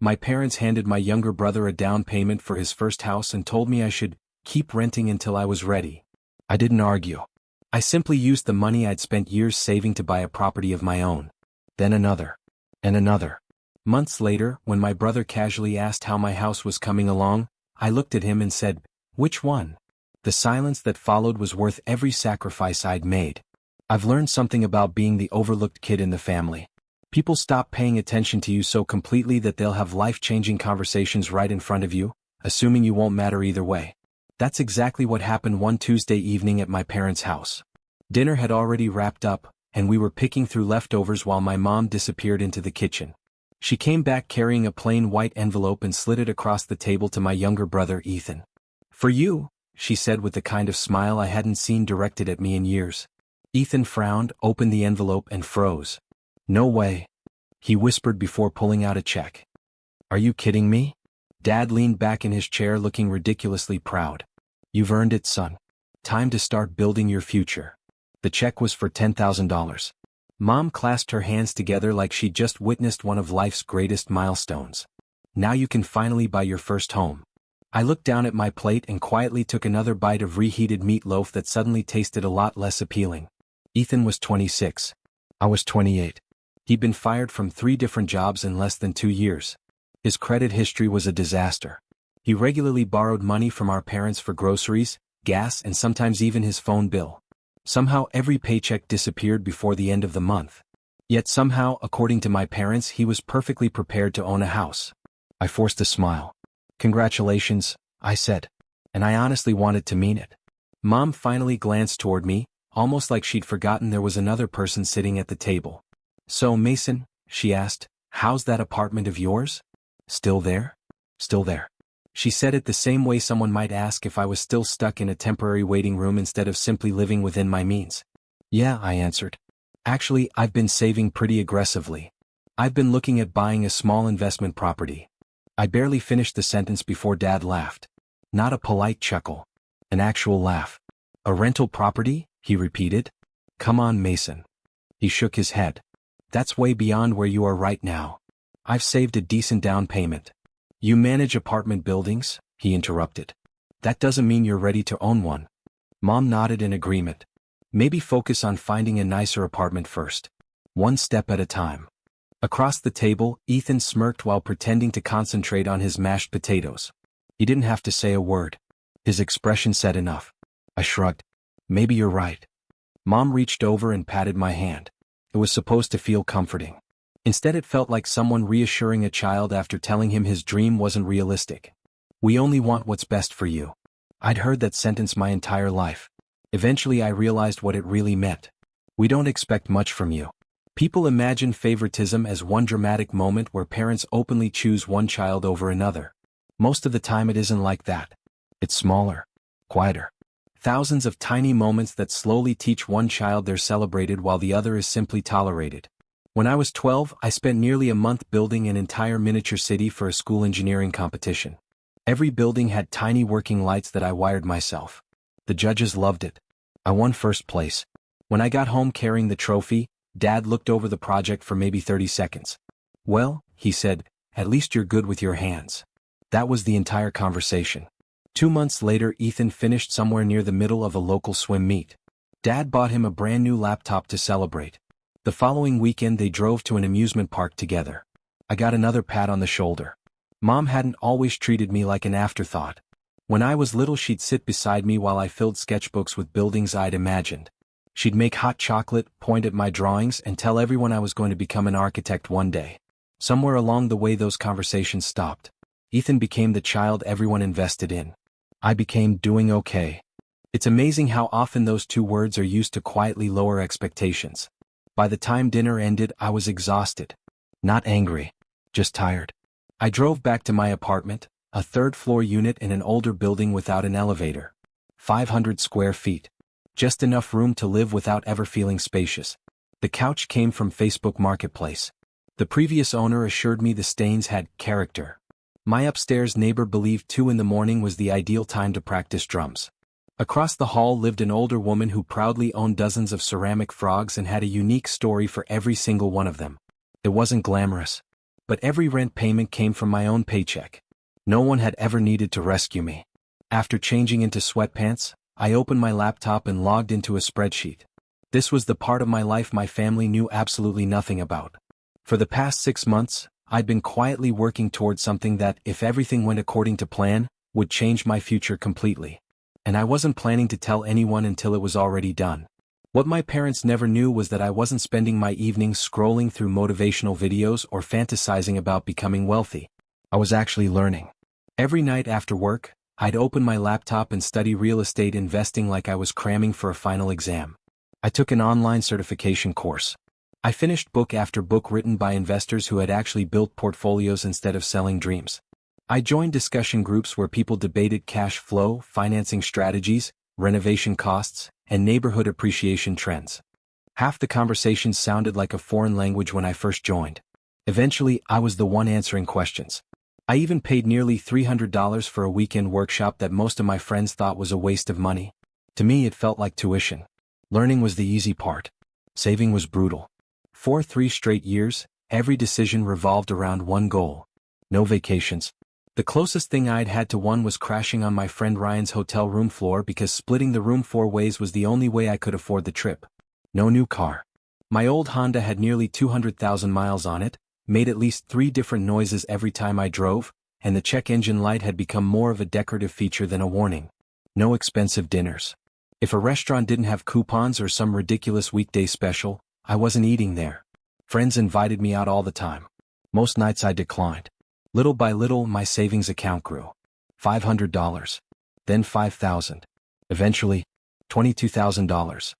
My parents handed my younger brother a down payment for his first house and told me I should keep renting until I was ready. I didn't argue. I simply used the money I'd spent years saving to buy a property of my own. Then another. And another. Months later, when my brother casually asked how my house was coming along, I looked at him and said, "Which one?" The silence that followed was worth every sacrifice I'd made. I've learned something about being the overlooked kid in the family. People stop paying attention to you so completely that they'll have life-changing conversations right in front of you, assuming you won't matter either way. That's exactly what happened one Tuesday evening at my parents' house. Dinner had already wrapped up, and we were picking through leftovers while my mom disappeared into the kitchen. She came back carrying a plain white envelope and slid it across the table to my younger brother Ethan. "For you," she said with the kind of smile I hadn't seen directed at me in years. Ethan frowned, opened the envelope and froze. "No way," he whispered before pulling out a check. "Are you kidding me?" Dad leaned back in his chair looking ridiculously proud. "You've earned it, son. Time to start building your future." The check was for $10,000. Mom clasped her hands together like she'd just witnessed one of life's greatest milestones. "Now you can finally buy your first home." I looked down at my plate and quietly took another bite of reheated meatloaf that suddenly tasted a lot less appealing. Ethan was 26. I was 28. He'd been fired from 3 different jobs in less than 2 years. His credit history was a disaster. He regularly borrowed money from our parents for groceries, gas, and sometimes even his phone bill. Somehow every paycheck disappeared before the end of the month. Yet somehow, according to my parents, he was perfectly prepared to own a house. I forced a smile. "Congratulations," I said. And I honestly wanted to mean it. Mom finally glanced toward me, almost like she'd forgotten there was another person sitting at the table. "So, Mason," she asked, "how's that apartment of yours? Still there?" "Still there." She said it the same way someone might ask if I was still stuck in a temporary waiting room instead of simply living within my means. "Yeah," I answered. "Actually, I've been saving pretty aggressively. I've been looking at buying a small investment property." I barely finished the sentence before Dad laughed. Not a polite chuckle. An actual laugh. "A rental property?" he repeated. "Come on, Mason." He shook his head. "That's way beyond where you are right now. I've saved a decent down payment." "You manage apartment buildings?" he interrupted. "That doesn't mean you're ready to own one." Mom nodded in agreement. "Maybe focus on finding a nicer apartment first. One step at a time." Across the table, Ethan smirked while pretending to concentrate on his mashed potatoes. He didn't have to say a word. His expression said enough. I shrugged. "Maybe you're right." Mom reached over and patted my hand. It was supposed to feel comforting. Instead it felt like someone reassuring a child after telling him his dream wasn't realistic. "We only want what's best for you." I'd heard that sentence my entire life. Eventually I realized what it really meant. We don't expect much from you. People imagine favoritism as one dramatic moment where parents openly choose one child over another. Most of the time it isn't like that. It's smaller, quieter. Thousands of tiny moments that slowly teach one child they're celebrated while the other is simply tolerated. When I was 12, I spent nearly a month building an entire miniature city for a school engineering competition. Every building had tiny working lights that I wired myself. The judges loved it. I won first place. When I got home carrying the trophy, Dad looked over the project for maybe 30 seconds. "Well," he said, "at least you're good with your hands." That was the entire conversation. 2 months later, Ethan finished somewhere near the middle of a local swim meet. Dad bought him a brand new laptop to celebrate. The following weekend they drove to an amusement park together. I got another pat on the shoulder. Mom hadn't always treated me like an afterthought. When I was little she'd sit beside me while I filled sketchbooks with buildings I'd imagined. She'd make hot chocolate, point at my drawings, and tell everyone I was going to become an architect one day. Somewhere along the way those conversations stopped. Ethan became the child everyone invested in. I became doing okay. It's amazing how often those 2 words are used to quietly lower expectations. By the time dinner ended, I was exhausted. Not angry. Just tired. I drove back to my apartment, a 3rd-floor unit in an older building without an elevator. 500 square feet. Just enough room to live without ever feeling spacious. The couch came from Facebook Marketplace. The previous owner assured me the stains had character. My upstairs neighbor believed 2 in the morning was the ideal time to practice drums. Across the hall lived an older woman who proudly owned dozens of ceramic frogs and had a unique story for every single one of them. It wasn't glamorous. But every rent payment came from my own paycheck. No one had ever needed to rescue me. After changing into sweatpants, I opened my laptop and logged into a spreadsheet. This was the part of my life my family knew absolutely nothing about. For the past 6 months, I'd been quietly working towards something that, if everything went according to plan, would change my future completely. And I wasn't planning to tell anyone until it was already done. What my parents never knew was that I wasn't spending my evenings scrolling through motivational videos or fantasizing about becoming wealthy. I was actually learning. Every night after work, I'd open my laptop and study real estate investing like I was cramming for a final exam. I took an online certification course. I finished book after book written by investors who had actually built portfolios instead of selling dreams. I joined discussion groups where people debated cash flow, financing strategies, renovation costs, and neighborhood appreciation trends. Half the conversations sounded like a foreign language when I first joined. Eventually, I was the one answering questions. I even paid nearly $300 for a weekend workshop that most of my friends thought was a waste of money. To me, it felt like tuition. Learning was the easy part. Saving was brutal. For 3 straight years, every decision revolved around one goal. No vacations. The closest thing I'd had to one was crashing on my friend Ryan's hotel room floor because splitting the room 4 ways was the only way I could afford the trip. No new car. My old Honda had nearly 200,000 miles on it, made at least 3 different noises every time I drove, and the check engine light had become more of a decorative feature than a warning. No expensive dinners. If a restaurant didn't have coupons or some ridiculous weekday special, I wasn't eating there. Friends invited me out all the time. Most nights I declined. Little by little, my savings account grew. $500. Then $5,000. Eventually, $22,000.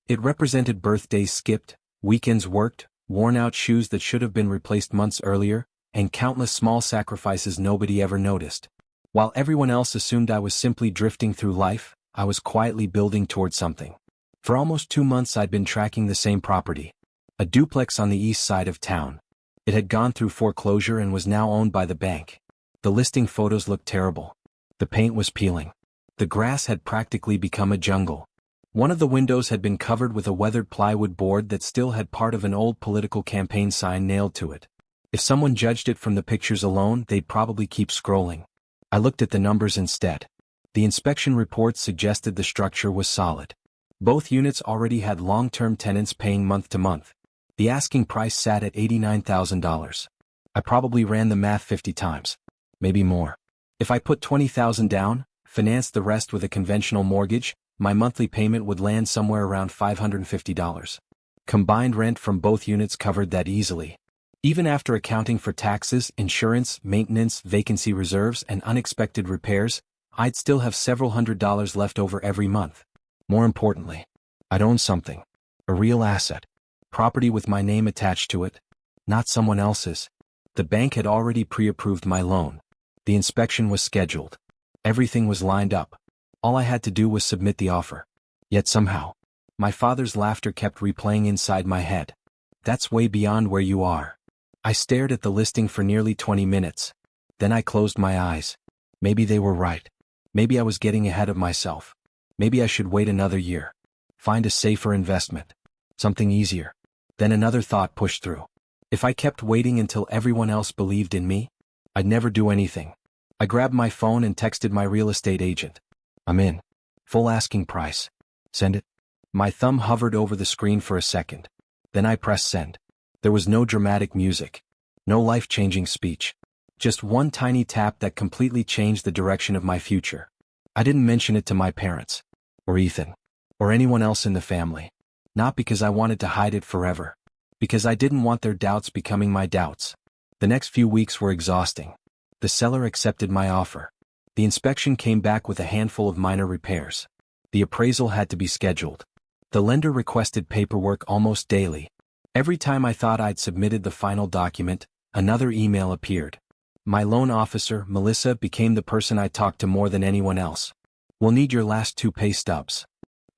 It represented birthdays skipped, weekends worked, worn-out shoes that should have been replaced months earlier, and countless small sacrifices nobody ever noticed. While everyone else assumed I was simply drifting through life, I was quietly building towards something. For almost 2 months I'd been tracking the same property. A duplex on the east side of town. It had gone through foreclosure and was now owned by the bank. The listing photos looked terrible. The paint was peeling. The grass had practically become a jungle. One of the windows had been covered with a weathered plywood board that still had part of an old political campaign sign nailed to it. If someone judged it from the pictures alone, they'd probably keep scrolling. I looked at the numbers instead. The inspection reports suggested the structure was solid. Both units already had long-term tenants paying month to month. The asking price sat at $89,000. I probably ran the math 50 times. Maybe more. If I put $20,000 down, financed the rest with a conventional mortgage, my monthly payment would land somewhere around $550. Combined rent from both units covered that easily. Even after accounting for taxes, insurance, maintenance, vacancy reserves, and unexpected repairs, I'd still have several $100s left over every month. More importantly, I'd own something. A real asset. Property with my name attached to it. Not someone else's. The bank had already pre-approved my loan. The inspection was scheduled. Everything was lined up. All I had to do was submit the offer. Yet somehow, my father's laughter kept replaying inside my head. That's way beyond where you are. I stared at the listing for nearly 20 minutes. Then I closed my eyes. Maybe they were right. Maybe I was getting ahead of myself. Maybe I should wait another year. Find a safer investment. Something easier. Then another thought pushed through. If I kept waiting until everyone else believed in me, I'd never do anything. I grabbed my phone and texted my real estate agent. I'm in. Full asking price. Send it. My thumb hovered over the screen for a second. Then I pressed send. There was no dramatic music. No life-changing speech. Just one tiny tap that completely changed the direction of my future. I didn't mention it to my parents. Or Ethan. Or anyone else in the family. Not because I wanted to hide it forever. Because I didn't want their doubts becoming my doubts. The next few weeks were exhausting. The seller accepted my offer. The inspection came back with a handful of minor repairs. The appraisal had to be scheduled. The lender requested paperwork almost daily. Every time I thought I'd submitted the final document, another email appeared. My loan officer, Melissa, became the person I talked to more than anyone else. We'll need your last 2 pay stubs.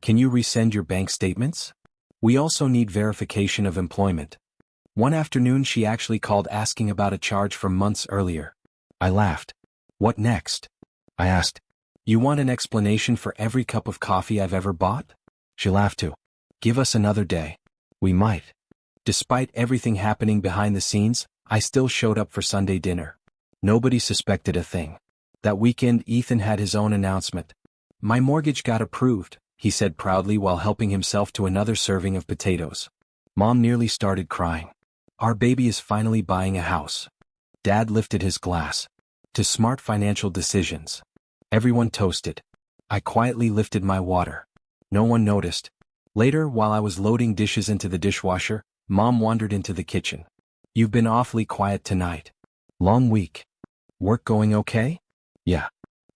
Can you resend your bank statements? We also need verification of employment. One afternoon she actually called asking about a charge from months earlier. I laughed. What next? I asked. You want an explanation for every cup of coffee I've ever bought? She laughed too. Give us another day. We might. Despite everything happening behind the scenes, I still showed up for Sunday dinner. Nobody suspected a thing. That weekend Ethan had his own announcement. My mortgage got approved, he said proudly while helping himself to another serving of potatoes. Mom nearly started crying. Our baby is finally buying a house. Dad lifted his glass. To smart financial decisions. Everyone toasted. I quietly lifted my water. No one noticed. Later, while I was loading dishes into the dishwasher, Mom wandered into the kitchen. You've been awfully quiet tonight. Long week. Work going okay? Yeah.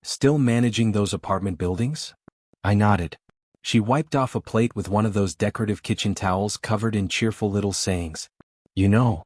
Still managing those apartment buildings? I nodded. She wiped off a plate with one of those decorative kitchen towels covered in cheerful little sayings. You know.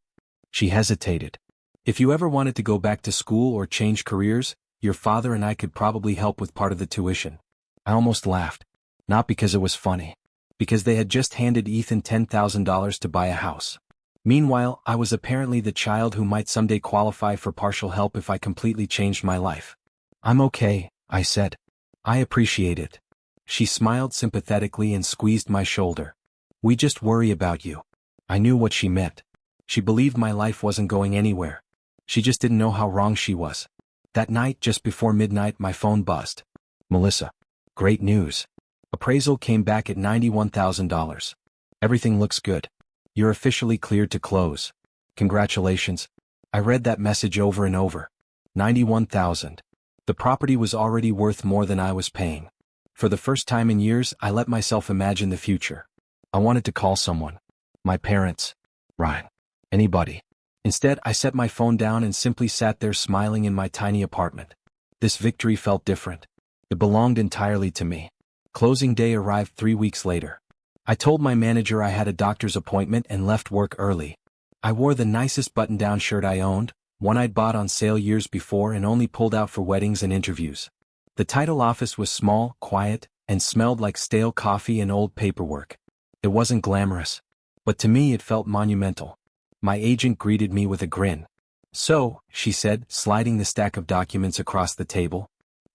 She hesitated. If you ever wanted to go back to school or change careers, your father and I could probably help with part of the tuition. I almost laughed. Not because it was funny. Because they had just handed Ethan $10,000 to buy a house. Meanwhile, I was apparently the child who might someday qualify for partial help if I completely changed my life. I'm okay, I said. I appreciate it. She smiled sympathetically and squeezed my shoulder. We just worry about you. I knew what she meant. She believed my life wasn't going anywhere. She just didn't know how wrong she was. That night, just before midnight, my phone buzzed. Melissa. Great news. Appraisal came back at $91,000. Everything looks good. You're officially cleared to close. Congratulations. I read that message over and over. 91,000. The property was already worth more than I was paying. For the first time in years, I let myself imagine the future. I wanted to call someone. My parents. Ryan. Anybody. Instead, I set my phone down and simply sat there smiling in my tiny apartment. This victory felt different. It belonged entirely to me. Closing day arrived 3 weeks later. I told my manager I had a doctor's appointment and left work early. I wore the nicest button-down shirt I owned, one I'd bought on sale years before and only pulled out for weddings and interviews. The title office was small, quiet, and smelled like stale coffee and old paperwork. It wasn't glamorous. But to me it felt monumental. My agent greeted me with a grin. So, she said, sliding the stack of documents across the table.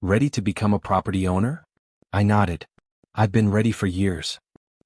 Ready to become a property owner? I nodded. I've been ready for years.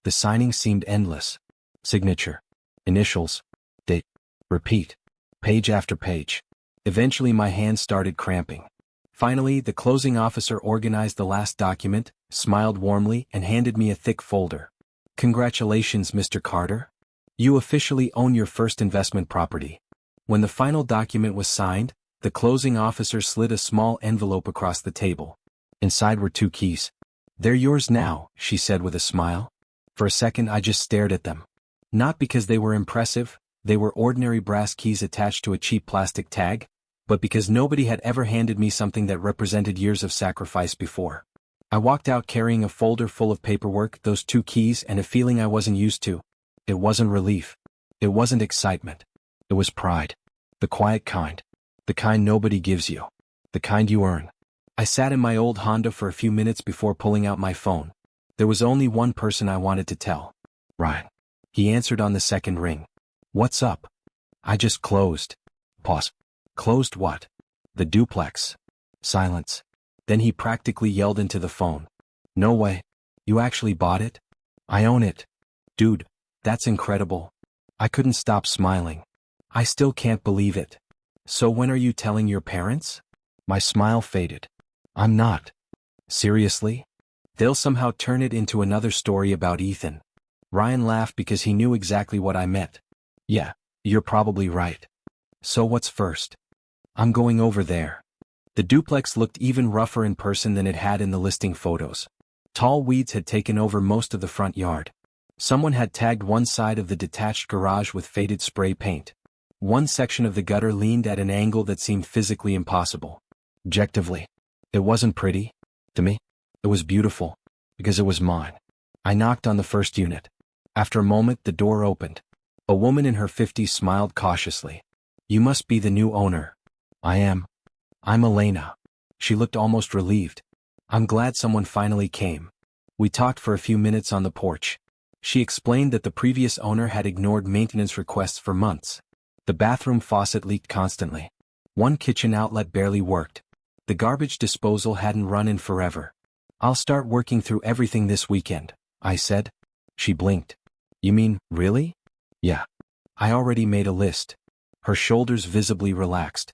The signing seemed endless. Signature. Initials. Date. Repeat. Page after page. Eventually my hands started cramping. Finally, the closing officer organized the last document, smiled warmly, and handed me a thick folder. Congratulations, Mr. Carter. You officially own your first investment property. When the final document was signed, the closing officer slid a small envelope across the table. Inside were 2 keys. They're yours now, she said with a smile. For a second I just stared at them. Not because they were impressive, they were ordinary brass keys attached to a cheap plastic tag, but because nobody had ever handed me something that represented years of sacrifice before. I walked out carrying a folder full of paperwork, those 2 keys, and a feeling I wasn't used to. It wasn't relief. It wasn't excitement. It was pride. The quiet kind. The kind nobody gives you. The kind you earn. I sat in my old Honda for a few minutes before pulling out my phone. There was only one person I wanted to tell. Ryan. He answered on the second ring. What's up? I just closed. Pause. Closed what? The duplex. Silence. Then he practically yelled into the phone. No way. You actually bought it? I own it. Dude. That's incredible. I couldn't stop smiling. I still can't believe it. So when are you telling your parents? My smile faded. I'm not. Seriously? They'll somehow turn it into another story about Ethan. Ryan laughed because he knew exactly what I meant. Yeah, you're probably right. So what's first? I'm going over there. The duplex looked even rougher in person than it had in the listing photos. Tall weeds had taken over most of the front yard. Someone had tagged one side of the detached garage with faded spray paint. One section of the gutter leaned at an angle that seemed physically impossible. Objectively, it wasn't pretty. To me, it was beautiful, because it was mine. I knocked on the first unit. After a moment, the door opened. A woman in her 50s smiled cautiously. You must be the new owner. I am. I'm Elena. She looked almost relieved. I'm glad someone finally came. We talked for a few minutes on the porch. She explained that the previous owner had ignored maintenance requests for months. The bathroom faucet leaked constantly. One kitchen outlet barely worked. The garbage disposal hadn't run in forever. I'll start working through everything this weekend, I said. She blinked. You mean, really? Yeah. I already made a list. Her shoulders visibly relaxed.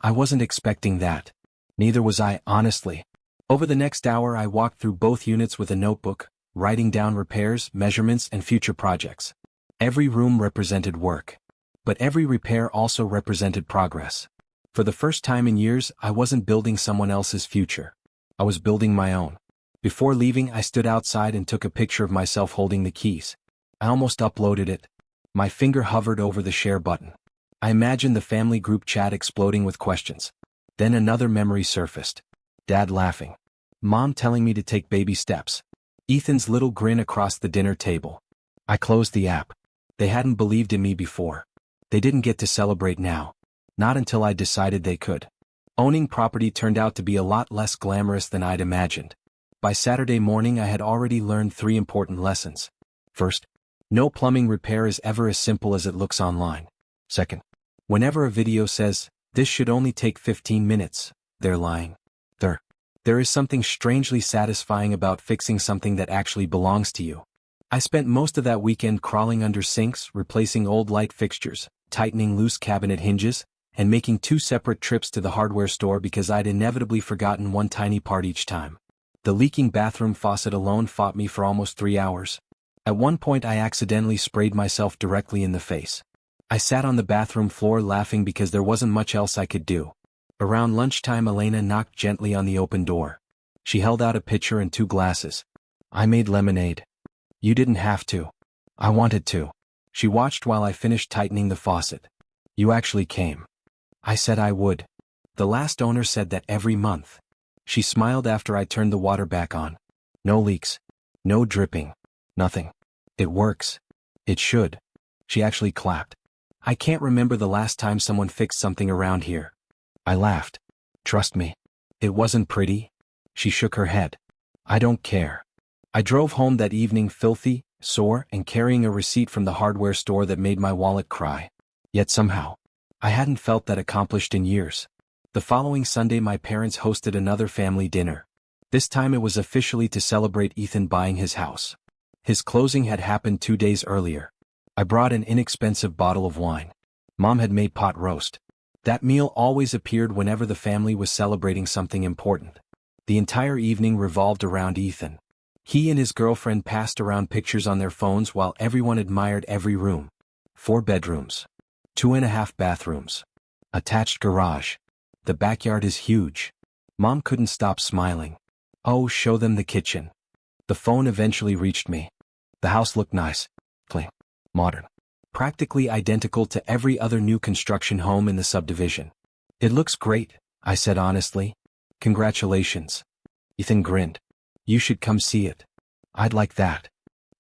I wasn't expecting that. Neither was I, honestly. Over the next hour I walked through both units with a notebook, writing down repairs, measurements, and future projects. Every room represented work. But every repair also represented progress. For the first time in years, I wasn't building someone else's future. I was building my own. Before leaving, I stood outside and took a picture of myself holding the keys. I almost uploaded it. My finger hovered over the share button. I imagined the family group chat exploding with questions. Then another memory surfaced. Dad laughing. Mom telling me to take baby steps. Ethan's little grin across the dinner table. I closed the app. They hadn't believed in me before. They didn't get to celebrate now. Not until I decided they could. Owning property turned out to be a lot less glamorous than I'd imagined. By Saturday morning I had already learned 3 important lessons. First, no plumbing repair is ever as simple as it looks online. Second, whenever a video says, "This should only take 15 minutes, they're lying. Third, there is something strangely satisfying about fixing something that actually belongs to you. I spent most of that weekend crawling under sinks, replacing old light fixtures, tightening loose cabinet hinges, and making 2 separate trips to the hardware store because I'd inevitably forgotten one tiny part each time. The leaking bathroom faucet alone fought me for almost 3 hours. At one point I accidentally sprayed myself directly in the face. I sat on the bathroom floor laughing because there wasn't much else I could do. Around lunchtime Elena knocked gently on the open door. She held out a pitcher and 2 glasses. I made lemonade. You didn't have to. I wanted to. She watched while I finished tightening the faucet. You actually came. I said I would. The last owner said that every month. She smiled after I turned the water back on. No leaks. No dripping. Nothing. It works. It should. She actually clapped. I can't remember the last time someone fixed something around here. I laughed. Trust me. It wasn't pretty. She shook her head. I don't care. I drove home that evening filthy, sore, and carrying a receipt from the hardware store that made my wallet cry. Yet somehow, I hadn't felt that accomplished in years. The following Sunday my parents hosted another family dinner. This time it was officially to celebrate Ethan buying his house. His closing had happened 2 days earlier. I brought an inexpensive bottle of wine. Mom had made pot roast. That meal always appeared whenever the family was celebrating something important. The entire evening revolved around Ethan. He and his girlfriend passed around pictures on their phones while everyone admired every room. 4 bedrooms. 2.5 bathrooms. Attached garage. The backyard is huge. Mom couldn't stop smiling. Oh, show them the kitchen. The phone eventually reached me. The house looked nice. Clean. Modern. Practically identical to every other new construction home in the subdivision. It looks great, I said honestly. Congratulations. Ethan grinned. You should come see it. I'd like that.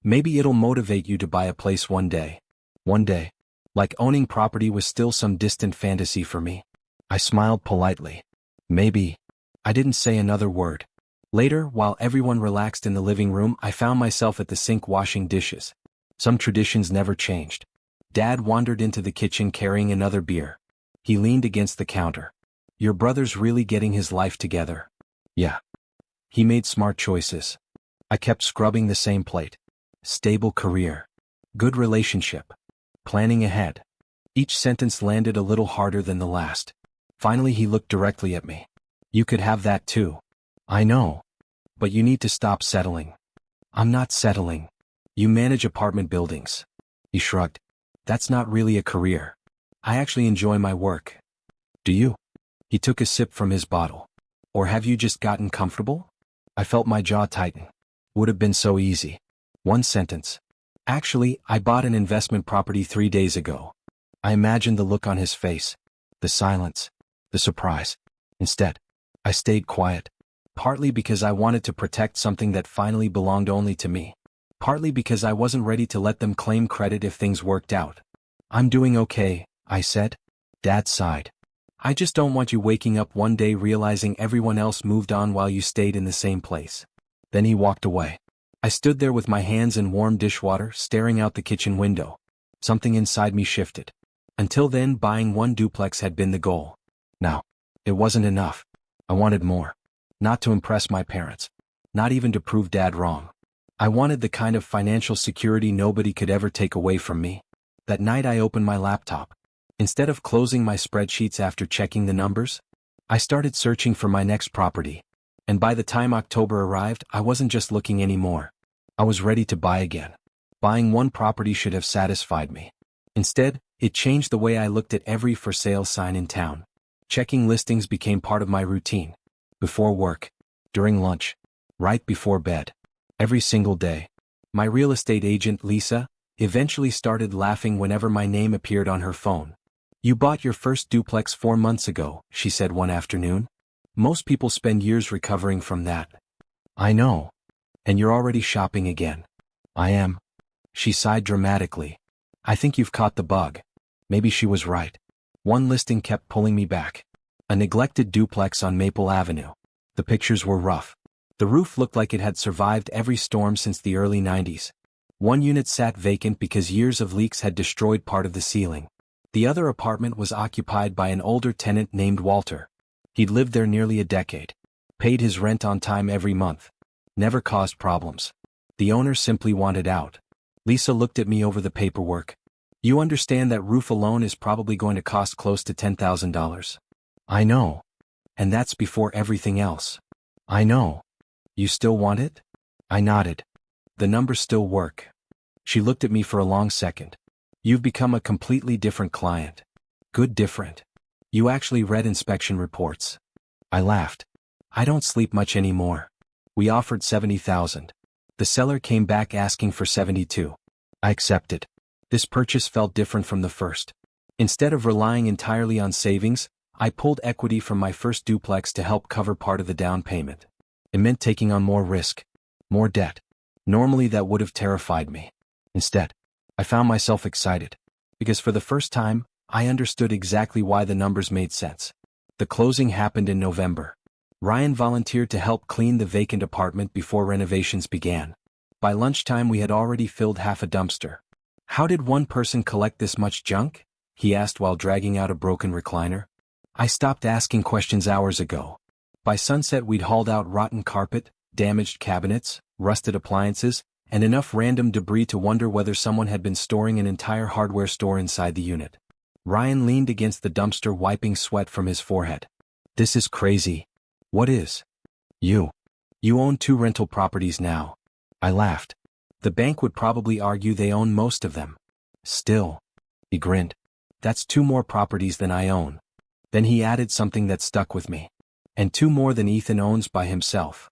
Maybe it'll motivate you to buy a place one day. One day. Like owning property was still some distant fantasy for me. I smiled politely. Maybe. I didn't say another word. Later, while everyone relaxed in the living room, I found myself at the sink washing dishes. Some traditions never changed. Dad wandered into the kitchen carrying another beer. He leaned against the counter. Your brother's really getting his life together. Yeah. He made smart choices. I kept scrubbing the same plate. Stable career. Good relationship. Planning ahead. Each sentence landed a little harder than the last. Finally he looked directly at me. You could have that too. I know. But you need to stop settling. I'm not settling. You manage apartment buildings. He shrugged. That's not really a career. I actually enjoy my work. Do you? He took a sip from his bottle. Or have you just gotten comfortable? I felt my jaw tighten. Would have been so easy. 1 sentence. Actually, I bought an investment property 3 days ago. I imagined the look on his face. The silence. The surprise. Instead, I stayed quiet. Partly because I wanted to protect something that finally belonged only to me. Partly because I wasn't ready to let them claim credit if things worked out. I'm doing okay, I said. Dad sighed. I just don't want you waking up one day realizing everyone else moved on while you stayed in the same place. Then he walked away. I stood there with my hands in warm dishwater, staring out the kitchen window. Something inside me shifted. Until then, buying 1 duplex had been the goal. Now, it wasn't enough. I wanted more. Not to impress my parents. Not even to prove Dad wrong. I wanted the kind of financial security nobody could ever take away from me. That night I opened my laptop. Instead of closing my spreadsheets after checking the numbers, I started searching for my next property. And by the time October arrived, I wasn't just looking anymore. I was ready to buy again. Buying one property should have satisfied me. Instead, it changed the way I looked at every for sale sign in town. Checking listings became part of my routine. Before work, during lunch, right before bed. Every single day. My real estate agent, Lisa, eventually started laughing whenever my name appeared on her phone. "You bought your first duplex 4 months ago," she said one afternoon. "Most people spend years recovering from that." "I know. And you're already shopping again." "I am." She sighed dramatically. "I think you've caught the bug." Maybe she was right. One listing kept pulling me back. A neglected duplex on Maple Avenue. The pictures were rough. The roof looked like it had survived every storm since the early 90s. One unit sat vacant because years of leaks had destroyed part of the ceiling. The other apartment was occupied by an older tenant named Walter. He'd lived there nearly a decade. Paid his rent on time every month. Never caused problems. The owner simply wanted out. Lisa looked at me over the paperwork. "You understand that roof alone is probably going to cost close to $10,000. "I know. And that's before everything else." "I know. You still want it?" I nodded. "The numbers still work." She looked at me for a long second. "You've become a completely different client." "Good different. You actually read inspection reports." I laughed. "I don't sleep much anymore." We offered $70,000. The seller came back asking for $72,000. I accepted. This purchase felt different from the first. Instead of relying entirely on savings, I pulled equity from my first duplex to help cover part of the down payment. It meant taking on more risk, more debt. Normally that would have terrified me. Instead, I found myself excited. Because for the first time, I understood exactly why the numbers made sense. The closing happened in November. Ryan volunteered to help clean the vacant apartment before renovations began. By lunchtime we had already filled half a dumpster. "How did one person collect this much junk?" he asked while dragging out a broken recliner. I stopped asking questions hours ago. By sunset we'd hauled out rotten carpet, damaged cabinets, rusted appliances, and enough random debris to wonder whether someone had been storing an entire hardware store inside the unit. Ryan leaned against the dumpster wiping sweat from his forehead. "This is crazy." "What is?" You own 2 rental properties now." I laughed. "The bank would probably argue they own most of them." "Still." He grinned. "That's 2 more properties than I own." Then he added something that stuck with me. "And 2 more than Ethan owns by himself."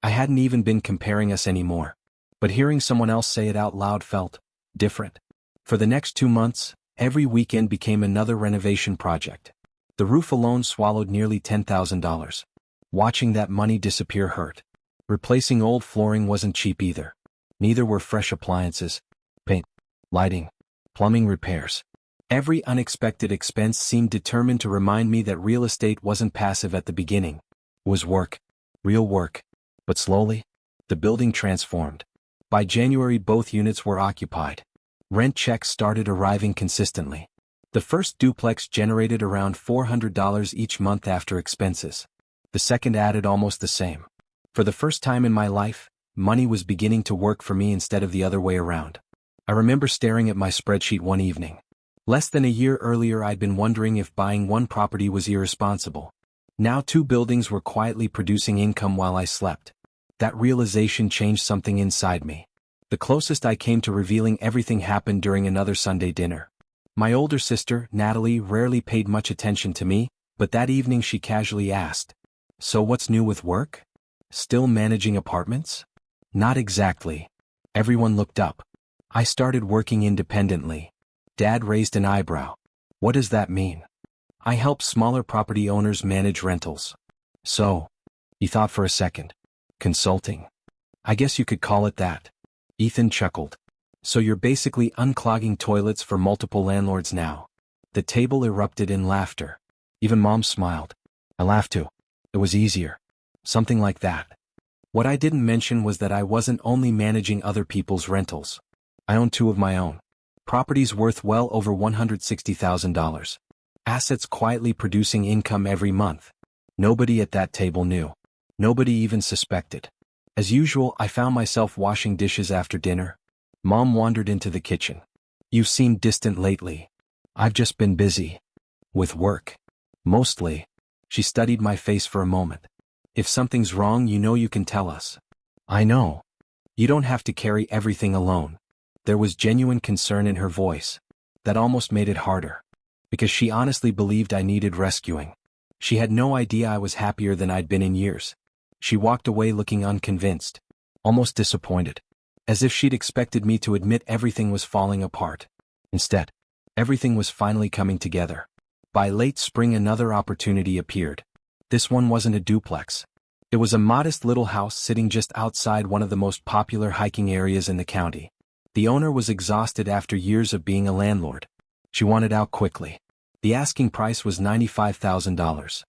I hadn't even been comparing us anymore. But hearing someone else say it out loud felt different. For the next 2 months, every weekend became another renovation project. The roof alone swallowed nearly $10,000. Watching that money disappear hurt. Replacing old flooring wasn't cheap either. Neither were fresh appliances, paint, lighting, plumbing repairs. Every unexpected expense seemed determined to remind me that real estate wasn't passive at the beginning. It was work. Real work. But slowly, the building transformed. By January both units were occupied. Rent checks started arriving consistently. The first duplex generated around $400 each month after expenses. The second added almost the same. For the first time in my life, money was beginning to work for me instead of the other way around. I remember staring at my spreadsheet one evening. Less than a year earlier I'd been wondering if buying one property was irresponsible. Now 2 buildings were quietly producing income while I slept. That realization changed something inside me. The closest I came to revealing everything happened during another Sunday dinner. My older sister, Natalie, rarely paid much attention to me, but that evening she casually asked, "So what's new with work? Still managing apartments?" "Not exactly." Everyone looked up. "I started working independently." Dad raised an eyebrow. "What does that mean?" "I help smaller property owners manage rentals." "So?" He thought for a second. "Consulting? I guess you could call it that." Ethan chuckled. "So you're basically unclogging toilets for multiple landlords now." The table erupted in laughter. Even Mom smiled. I laughed too. It was easier. Something like that. What I didn't mention was that I wasn't only managing other people's rentals. I owned 2 of my own. Properties worth well over $160,000. Assets quietly producing income every month. Nobody at that table knew. Nobody even suspected. As usual, I found myself washing dishes after dinner. Mom wandered into the kitchen. "You seem distant lately." I've just been busy. With work. Mostly. She studied my face for a moment. If something's wrong, you can tell us. I know. You don't have to carry everything alone. There was genuine concern in her voice. That almost made it harder. Because she honestly believed I needed rescuing. She had no idea I was happier than I'd been in years. She walked away looking unconvinced. Almost disappointed. As if she'd expected me to admit everything was falling apart. Instead, everything was finally coming together. By late spring, another opportunity appeared. This one wasn't a duplex. It was a modest little house sitting just outside one of the most popular hiking areas in the county. The owner was exhausted after years of being a landlord. She wanted out quickly. The asking price was $95,000.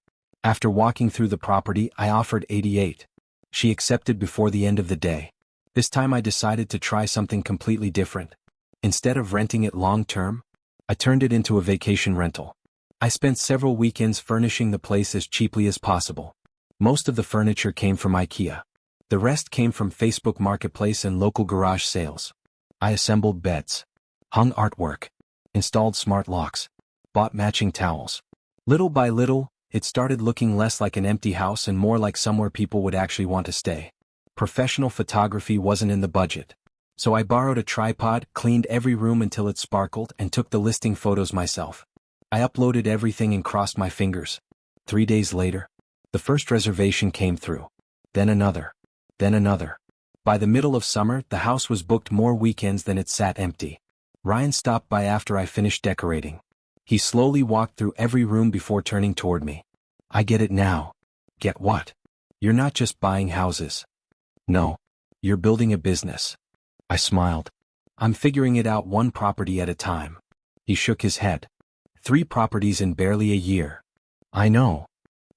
After walking through the property, I offered $88,000. She accepted before the end of the day. This time I decided to try something completely different. Instead of renting it long-term, I turned it into a vacation rental. I spent several weekends furnishing the place as cheaply as possible. Most of the furniture came from AITA. The rest came from Facebook Marketplace and local garage sales. I assembled beds, hung artwork, installed smart locks, bought matching towels. Little by little, it started looking less like an empty house and more like somewhere people would actually want to stay. Professional photography wasn't in the budget. So I borrowed a tripod, cleaned every room until it sparkled, and took the listing photos myself. I uploaded everything and crossed my fingers. 3 days later, the first reservation came through. Then another. Then another. By the middle of summer, the house was booked more weekends than it sat empty. Ryan stopped by after I finished decorating. He slowly walked through every room before turning toward me. I get it now. Get what? You're not just buying houses. No. You're building a business. I smiled. I'm figuring it out one property at a time. He shook his head. 3 properties in barely a year. I know.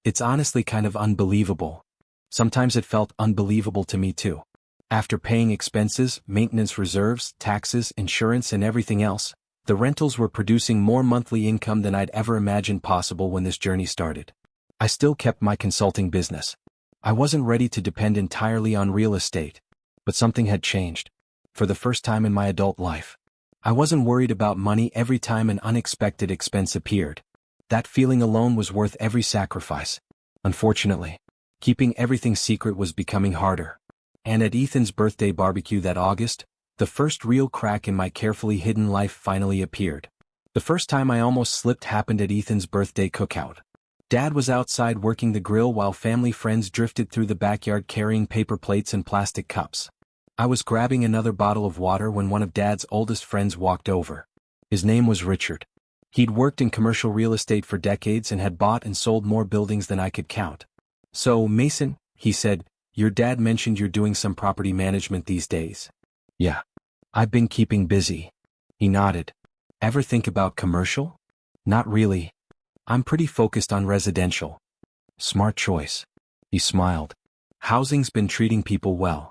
It's honestly kind of unbelievable. Sometimes it felt unbelievable to me too. After paying expenses, maintenance reserves, taxes, insurance, and everything else, the rentals were producing more monthly income than I'd ever imagined possible when this journey started. I still kept my consulting business. I wasn't ready to depend entirely on real estate. But something had changed. For the first time in my adult life. I wasn't worried about money every time an unexpected expense appeared. That feeling alone was worth every sacrifice. Unfortunately, keeping everything secret was becoming harder. And at Ethan's birthday barbecue that August, the first real crack in my carefully hidden life finally appeared. The first time I almost slipped happened at Ethan's birthday cookout. Dad was outside working the grill while family friends drifted through the backyard carrying paper plates and plastic cups. I was grabbing another bottle of water when one of Dad's oldest friends walked over. His name was Richard. He'd worked in commercial real estate for decades and had bought and sold more buildings than I could count. So, Mason, he said, your dad mentioned you're doing some property management these days. Yeah. I've been keeping busy. He nodded. Ever think about commercial? Not really. I'm pretty focused on residential. Smart choice. He smiled. Housing's been treating people well.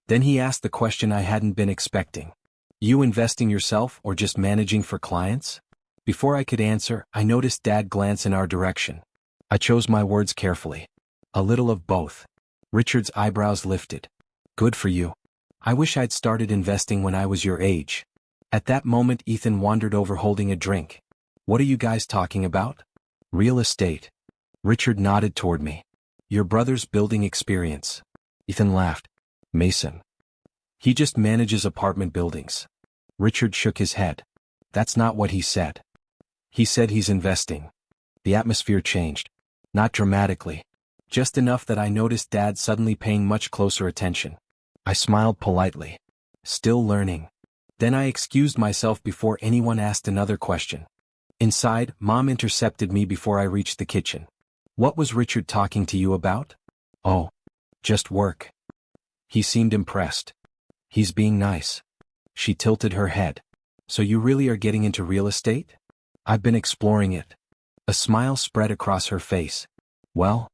Then he asked the question I hadn't been expecting. You investing yourself or just managing for clients? Before I could answer, I noticed Dad glance in our direction. I chose my words carefully. A little of both. Richard's eyebrows lifted. Good for you. I wish I'd started investing when I was your age. At that moment, Ethan wandered over holding a drink. What are you guys talking about? Real estate. Richard nodded toward me. Your brother's building experience. Ethan laughed. Mason. He just manages apartment buildings. Richard shook his head. That's not what he said. He said he's investing. The atmosphere changed. Not dramatically. Just enough that I noticed Dad suddenly paying much closer attention. I smiled politely. Still learning. Then I excused myself before anyone asked another question. Inside, Mom intercepted me before I reached the kitchen. What was Richard talking to you about? Oh, just work. He seemed impressed. He's being nice. She tilted her head. So you really are getting into real estate? I've been exploring it. A smile spread across her face. Well,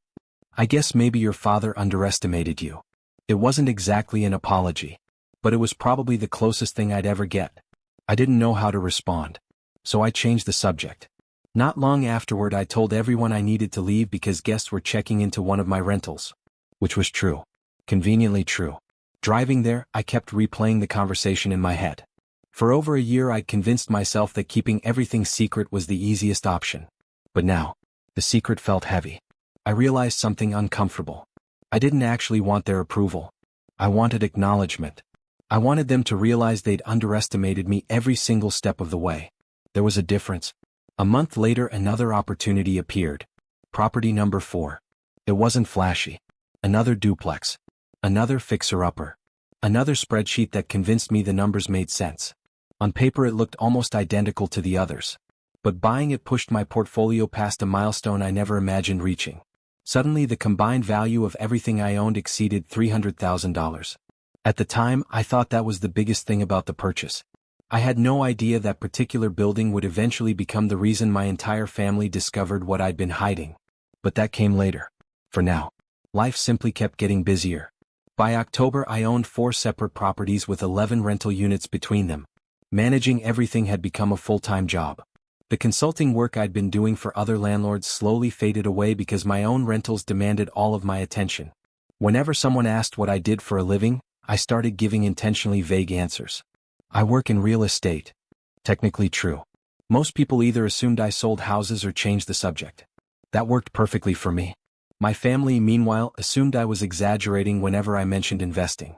I guess maybe your father underestimated you. It wasn't exactly an apology, but it was probably the closest thing I'd ever get. I didn't know how to respond, so I changed the subject. Not long afterward, I told everyone I needed to leave because guests were checking into one of my rentals. Which was true. Conveniently true. Driving there, I kept replaying the conversation in my head. For over a year I'd convinced myself that keeping everything secret was the easiest option. But now, the secret felt heavy. I realized something uncomfortable. I didn't actually want their approval. I wanted acknowledgement. I wanted them to realize they'd underestimated me every single step of the way. There was a difference. A month later another opportunity appeared. Property number 4. It wasn't flashy. Another duplex. Another fixer-upper. Another spreadsheet that convinced me the numbers made sense. On paper it looked almost identical to the others. But buying it pushed my portfolio past a milestone I never imagined reaching. Suddenly the combined value of everything I owned exceeded $300,000. At the time, I thought that was the biggest thing about the purchase. I had no idea that particular building would eventually become the reason my entire family discovered what I'd been hiding. But that came later. For now, life simply kept getting busier. By October I owned 4 separate properties with 11 rental units between them. Managing everything had become a full-time job. The consulting work I'd been doing for other landlords slowly faded away because my own rentals demanded all of my attention. Whenever someone asked what I did for a living, I started giving intentionally vague answers. I work in real estate. Technically true. Most people either assumed I sold houses or changed the subject. That worked perfectly for me. My family, meanwhile, assumed I was exaggerating whenever I mentioned investing.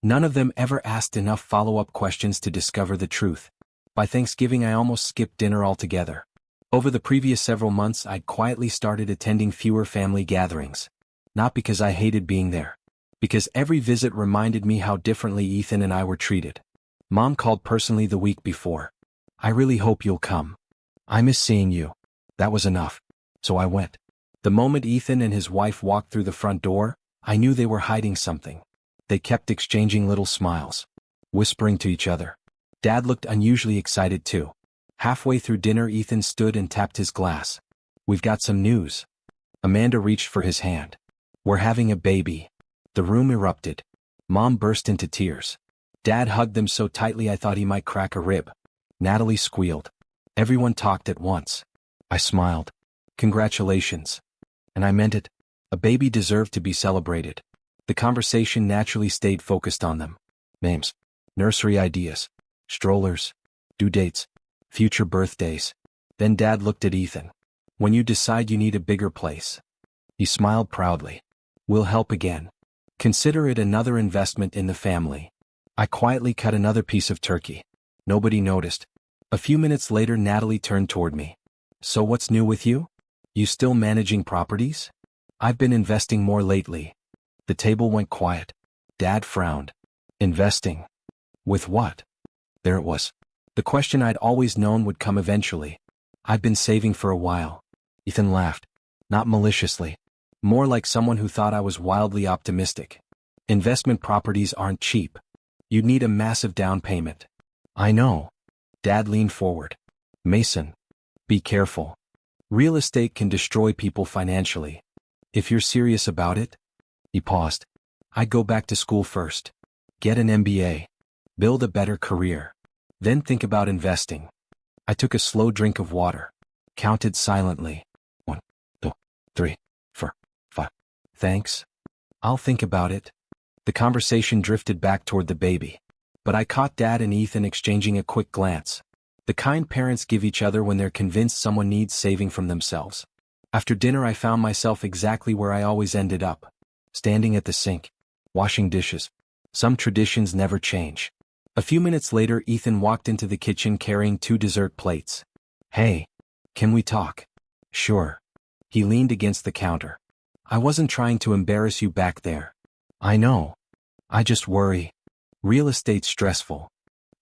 None of them ever asked enough follow-up questions to discover the truth. By Thanksgiving I almost skipped dinner altogether. Over the previous several months I'd quietly started attending fewer family gatherings. Not because I hated being there. Because every visit reminded me how differently Ethan and I were treated. Mom called personally the week before. "I really hope you'll come. I miss seeing you." That was enough. So I went. The moment Ethan and his wife walked through the front door, I knew they were hiding something. They kept exchanging little smiles, whispering to each other. Dad looked unusually excited too. Halfway through dinner Ethan stood and tapped his glass. "We've got some news." Amanda reached for his hand. "We're having a baby." The room erupted. Mom burst into tears. Dad hugged them so tightly I thought he might crack a rib. Natalie squealed. Everyone talked at once. I smiled. "Congratulations." And I meant it. A baby deserved to be celebrated. The conversation naturally stayed focused on them. Names. Nursery ideas. Strollers. Due dates. Future birthdays. Then Dad looked at Ethan. "When you decide you need a bigger place." He smiled proudly. "We'll help again. Consider it another investment in the family." I quietly cut another piece of turkey. Nobody noticed. A few minutes later Natalie turned toward me. "So what's new with you? You still managing properties?" "I've been investing more lately." The table went quiet. Dad frowned. "Investing? With what?" There it was. The question I'd always known would come eventually. "I've been saving for a while." Ethan laughed. Not maliciously. More like someone who thought I was wildly optimistic. "Investment properties aren't cheap. You'd need a massive down payment." "I know." Dad leaned forward. "Mason, be careful. Real estate can destroy people financially. If you're serious about it." He paused. "I'd go back to school first. Get an MBA. Build a better career. Then think about investing." I took a slow drink of water. Counted silently. 1, 2, 3, 4, 5. "Thanks. I'll think about it." The conversation drifted back toward the baby. But I caught Dad and Ethan exchanging a quick glance. The kind parents give each other when they're convinced someone needs saving from themselves. After dinner I found myself exactly where I always ended up. Standing at the sink. Washing dishes. Some traditions never change. A few minutes later Ethan walked into the kitchen carrying 2 dessert plates. "Hey, can we talk?" "Sure." He leaned against the counter. "I wasn't trying to embarrass you back there." "I know. I just worry. Real estate's stressful.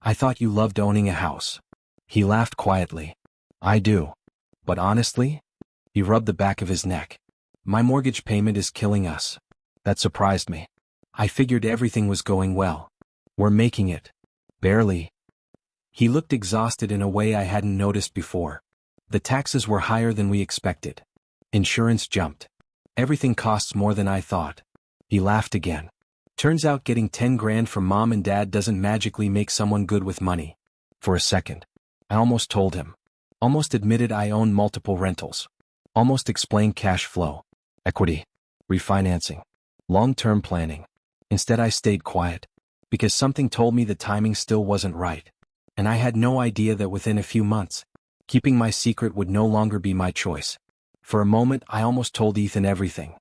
I thought you loved owning a house." He laughed quietly. "I do. But honestly?" He rubbed the back of his neck. "My mortgage payment is killing us." That surprised me. I figured everything was going well. "We're making it." "Barely." He looked exhausted in a way I hadn't noticed before. "The taxes were higher than we expected. Insurance jumped. Everything costs more than I thought." He laughed again. "Turns out getting 10 grand from Mom and Dad doesn't magically make someone good with money." For a second, I almost told him. Almost admitted I own multiple rentals. Almost explained cash flow, equity, refinancing, long-term planning. Instead I stayed quiet. Because something told me the timing still wasn't right. And I had no idea that within a few months, keeping my secret would no longer be my choice. For a moment, I almost told Ethan everything.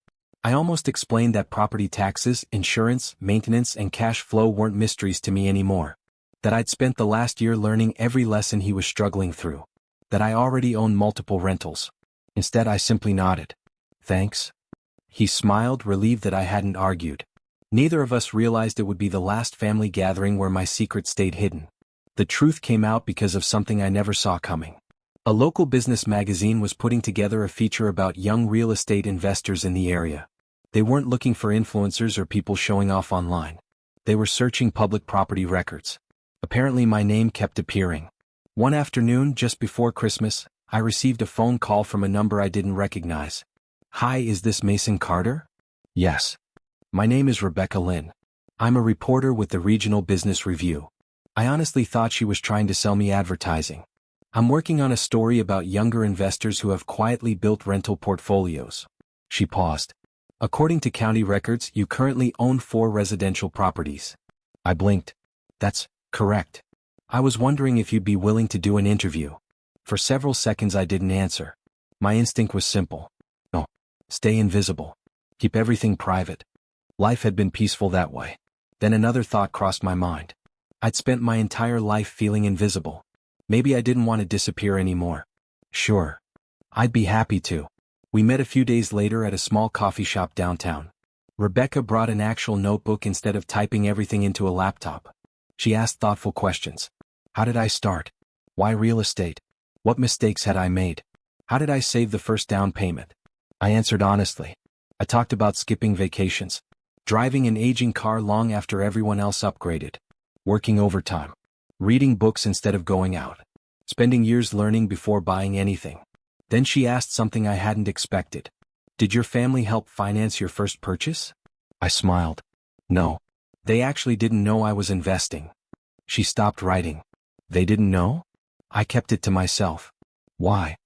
I almost explained that property taxes, insurance, maintenance, and cash flow weren't mysteries to me anymore. That I'd spent the last year learning every lesson he was struggling through. That I already owned multiple rentals. Instead, I simply nodded. Thanks. He smiled, relieved that I hadn't argued. Neither of us realized it would be the last family gathering where my secret stayed hidden. The truth came out because of something I never saw coming. A local business magazine was putting together a feature about young real estate investors in the area. They weren't looking for influencers or people showing off online. They were searching public property records. Apparently my name kept appearing. One afternoon, just before Christmas, I received a phone call from a number I didn't recognize. Hi, is this Mason Carter? Yes. My name is Rebecca Lynn. I'm a reporter with the Regional Business Review. I honestly thought she was trying to sell me advertising. I'm working on a story about younger investors who have quietly built rental portfolios. She paused. According to county records, you currently own 4 residential properties. I blinked. That's correct. I was wondering if you'd be willing to do an interview. For several seconds I didn't answer. My instinct was simple. No. Stay invisible. Keep everything private. Life had been peaceful that way. Then another thought crossed my mind. I'd spent my entire life feeling invisible. Maybe I didn't want to disappear anymore. Sure. I'd be happy to. We met a few days later at a small coffee shop downtown. Rebecca brought an actual notebook instead of typing everything into a laptop. She asked thoughtful questions. How did I start? Why real estate? What mistakes had I made? How did I save the first down payment? I answered honestly. I talked about skipping vacations, driving an aging car long after everyone else upgraded, working overtime, reading books instead of going out, spending years learning before buying anything. Then she asked something I hadn't expected. Did your family help finance your first purchase? I smiled. No. They actually didn't know I was investing. She stopped writing. They didn't know? I kept it to myself. Why?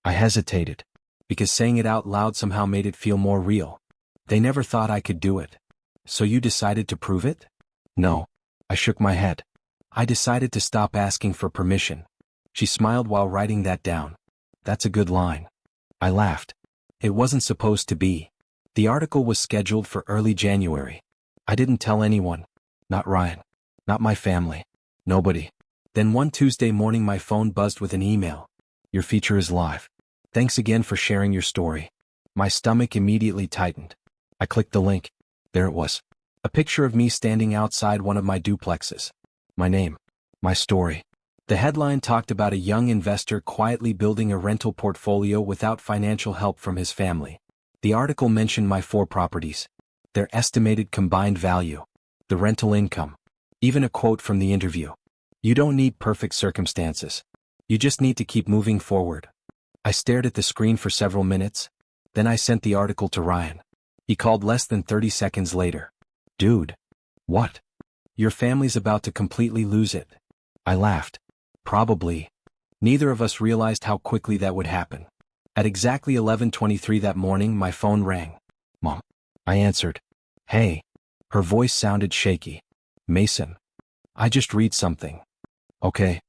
I hesitated. Because saying it out loud somehow made it feel more real. They never thought I could do it. So you decided to prove it? No. I shook my head. I decided to stop asking for permission. She smiled while writing that down. That's a good line. I laughed. It wasn't supposed to be. The article was scheduled for early January. I didn't tell anyone. Not Ryan. Not my family. Nobody. Then one Tuesday morning my phone buzzed with an email. Your feature is live. Thanks again for sharing your story. My stomach immediately tightened. I clicked the link. There it was. A picture of me standing outside one of my duplexes. My name. My story. The headline talked about a young investor quietly building a rental portfolio without financial help from his family. The article mentioned my 4 properties, their estimated combined value, the rental income, even a quote from the interview. You don't need perfect circumstances. You just need to keep moving forward. I stared at the screen for several minutes. Then I sent the article to Ryan. He called less than 30 seconds later. Dude. What? Your family's about to completely lose it. I laughed. Probably. Neither of us realized how quickly that would happen. At exactly 11:23 that morning, my phone rang. Mom. I answered. Hey. Her voice sounded shaky. Mason. I just read something. Okay.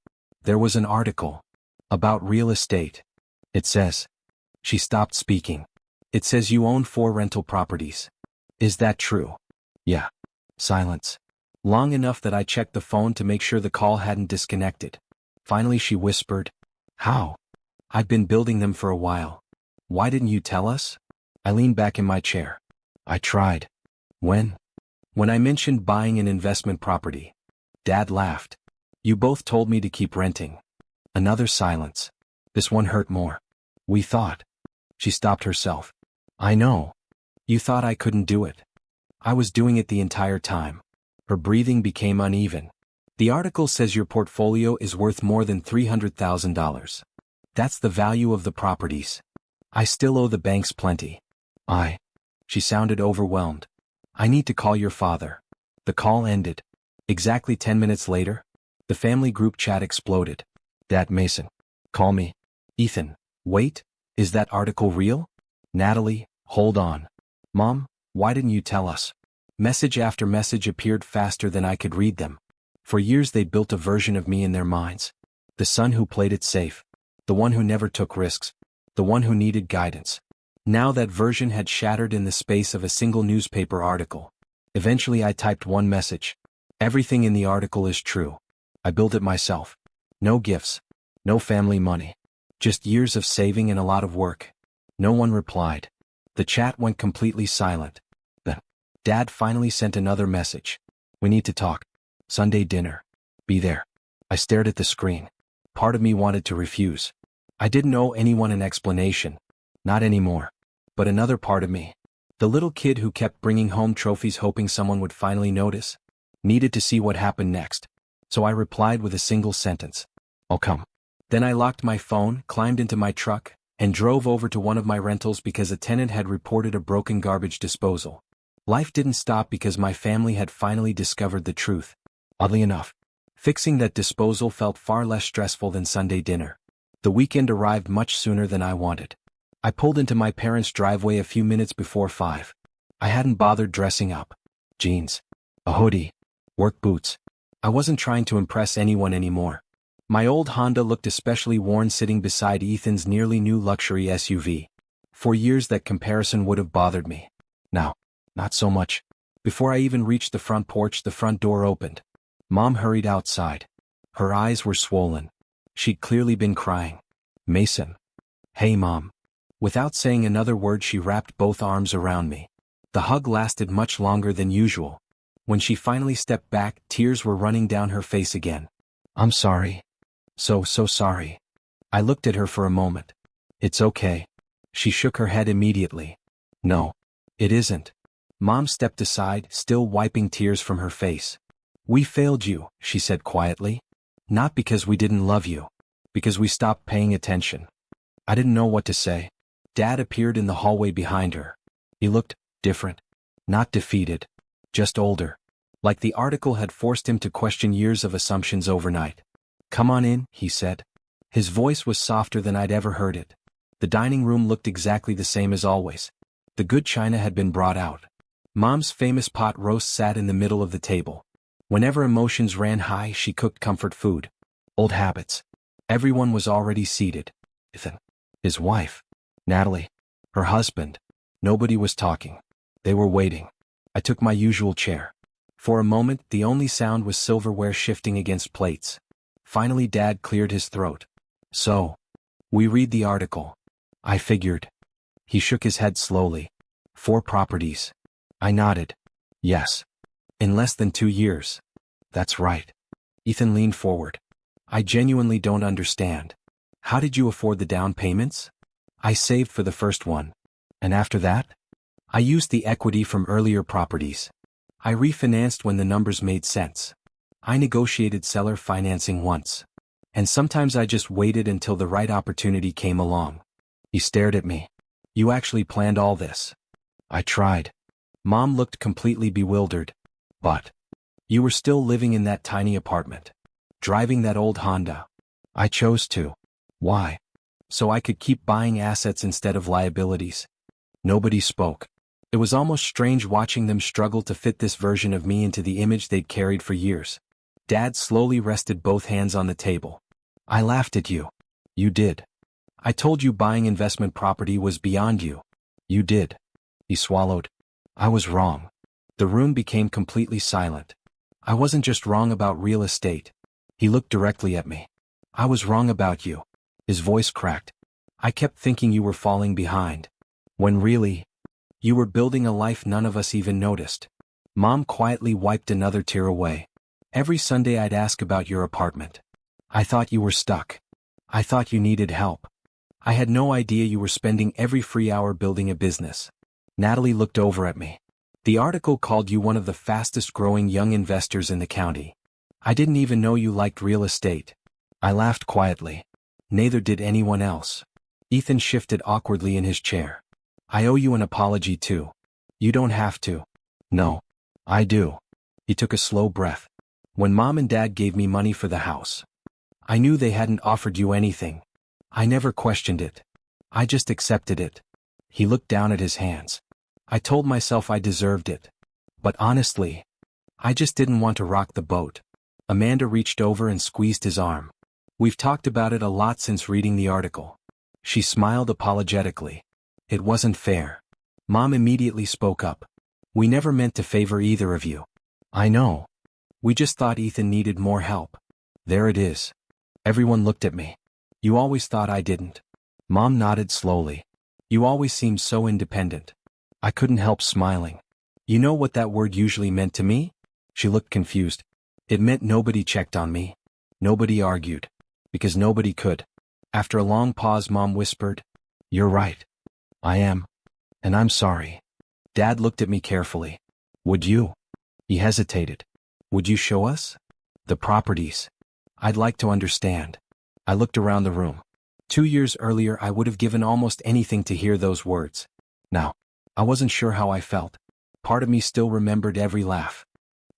There was an article. About real estate. It says. She stopped speaking. It says you own 4 rental properties. Is that true? Yeah. Silence. Long enough that I checked the phone to make sure the call hadn't disconnected. Finally she whispered. How? I've been building them for a while. Why didn't you tell us? I leaned back in my chair. I tried. When? When I mentioned buying an investment property. Dad laughed. You both told me to keep renting. Another silence. This one hurt more. We thought. She stopped herself. I know. You thought I couldn't do it. I was doing it the entire time. Her breathing became uneven. The article says your portfolio is worth more than $300,000. That's the value of the properties. I still owe the banks plenty. She sounded overwhelmed. I need to call your father. The call ended. Exactly 10 minutes later, the family group chat exploded. Dad, Mason. Call me. Ethan. Wait, is that article real? Natalie, hold on. Mom, why didn't you tell us? Message after message appeared faster than I could read them. For years they'd built a version of me in their minds. The son who played it safe. The one who never took risks. The one who needed guidance. Now that version had shattered in the space of a single newspaper article. Eventually I typed one message. Everything in the article is true. I built it myself. No gifts. No family money. Just years of saving and a lot of work. No one replied. The chat went completely silent. Then, Dad finally sent another message. We need to talk. Sunday dinner. Be there. I stared at the screen. Part of me wanted to refuse. I didn't owe anyone an explanation. Not anymore. But another part of me, the little kid who kept bringing home trophies hoping someone would finally notice, needed to see what happened next. So I replied with a single sentence. I'll come. Then I locked my phone, climbed into my truck, and drove over to one of my rentals because a tenant had reported a broken garbage disposal. Life didn't stop because my family had finally discovered the truth. Oddly enough, fixing that disposal felt far less stressful than Sunday dinner. The weekend arrived much sooner than I wanted. I pulled into my parents' driveway a few minutes before 5. I hadn't bothered dressing up. Jeans. A hoodie. Work boots. I wasn't trying to impress anyone anymore. My old Honda looked especially worn sitting beside Ethan's nearly new luxury SUV. For years that comparison would have bothered me. Now, not so much. Before I even reached the front porch, the front door opened. Mom hurried outside. Her eyes were swollen. She'd clearly been crying. Mason. Hey, Mom. Without saying another word, she wrapped both arms around me. The hug lasted much longer than usual. When she finally stepped back, tears were running down her face again. I'm sorry. So sorry. I looked at her for a moment. It's okay. She shook her head immediately. No. It isn't. Mom stepped aside, still wiping tears from her face. We failed you, she said quietly. Not because we didn't love you. Because we stopped paying attention. I didn't know what to say. Dad appeared in the hallway behind her. He looked different. Not defeated. Just older. Like the article had forced him to question years of assumptions overnight. Come on in, he said. His voice was softer than I'd ever heard it. The dining room looked exactly the same as always. The good china had been brought out. Mom's famous pot roast sat in the middle of the table. Whenever emotions ran high, she cooked comfort food. Old habits. Everyone was already seated. Ethan. His wife. Natalie. Her husband. Nobody was talking. They were waiting. I took my usual chair. For a moment, the only sound was silverware shifting against plates. Finally, Dad cleared his throat. So, we read the article. I figured. He shook his head slowly. 4 properties. I nodded. Yes. In less than 2 years. That's right. Ethan leaned forward. I genuinely don't understand. How did you afford the down payments? I saved for the first one. And after that? I used the equity from earlier properties. I refinanced when the numbers made sense. I negotiated seller financing once. And sometimes I just waited until the right opportunity came along. He stared at me. You actually planned all this? I tried. Mom looked completely bewildered. But you were still living in that tiny apartment. Driving that old Honda. I chose to. Why? So I could keep buying assets instead of liabilities. Nobody spoke. It was almost strange watching them struggle to fit this version of me into the image they'd carried for years. Dad slowly rested both hands on the table. I laughed at you. You did. I told you buying investment property was beyond you. You did. He swallowed. I was wrong. The room became completely silent. I wasn't just wrong about real estate. He looked directly at me. I was wrong about you. His voice cracked. I kept thinking you were falling behind. When really, you were building a life none of us even noticed. Mom quietly wiped another tear away. Every Sunday I'd ask about your apartment. I thought you were stuck. I thought you needed help. I had no idea you were spending every free hour building a business. Natalie looked over at me. The article called you one of the fastest growing young investors in the county. I didn't even know you liked real estate. I laughed quietly. Neither did anyone else. Ethan shifted awkwardly in his chair. I owe you an apology too. You don't have to. No. I do. He took a slow breath. When Mom and Dad gave me money for the house, I knew they hadn't offered you anything. I never questioned it. I just accepted it. He looked down at his hands. I told myself I deserved it. But honestly, I just didn't want to rock the boat. Amanda reached over and squeezed his arm. We've talked about it a lot since reading the article. She smiled apologetically. It wasn't fair. Mom immediately spoke up. We never meant to favor either of you. I know. We just thought Ethan needed more help. There it is. Everyone looked at me. You always thought I didn't. Mom nodded slowly. You always seemed so independent. I couldn't help smiling. You know what that word usually meant to me? She looked confused. It meant nobody checked on me. Nobody argued. Because nobody could. After a long pause, Mom whispered, You're right. I am. And I'm sorry. Dad looked at me carefully. Would you? He hesitated. Would you show us? The properties. I'd like to understand. I looked around the room. 2 years earlier I would have given almost anything to hear those words. Now, I wasn't sure how I felt. Part of me still remembered every laugh.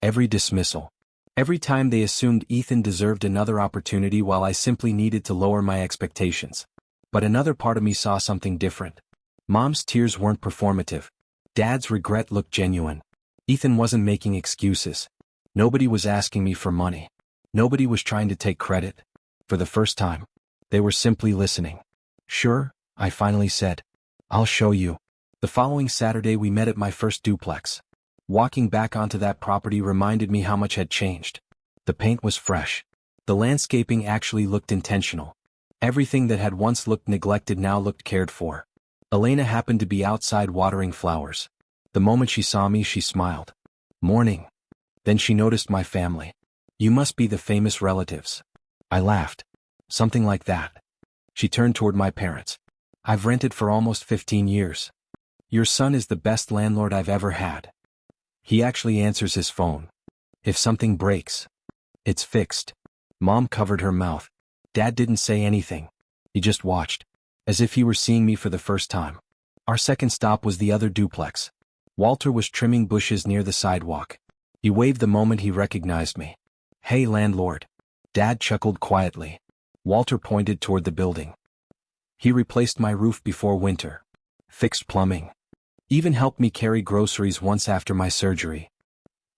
Every dismissal. Every time they assumed Ethan deserved another opportunity while I simply needed to lower my expectations. But another part of me saw something different. Mom's tears weren't performative. Dad's regret looked genuine. Ethan wasn't making excuses. Nobody was asking me for money. Nobody was trying to take credit. For the first time, they were simply listening. Sure, I finally said. I'll show you. The following Saturday we met at my first duplex. Walking back onto that property reminded me how much had changed. The paint was fresh. The landscaping actually looked intentional. Everything that had once looked neglected now looked cared for. Elena happened to be outside watering flowers. The moment she saw me, she smiled. Morning. Then she noticed my family. You must be the famous relatives. I laughed. Something like that. She turned toward my parents. I've rented for almost 15 years. Your son is the best landlord I've ever had. He actually answers his phone. If something breaks, it's fixed. Mom covered her mouth. Dad didn't say anything. He just watched, as if he were seeing me for the first time. Our second stop was the other duplex. Walter was trimming bushes near the sidewalk. He waved the moment he recognized me. Hey, landlord. Dad chuckled quietly. Walter pointed toward the building. He replaced my roof before winter. Fixed plumbing. Even helped me carry groceries once after my surgery.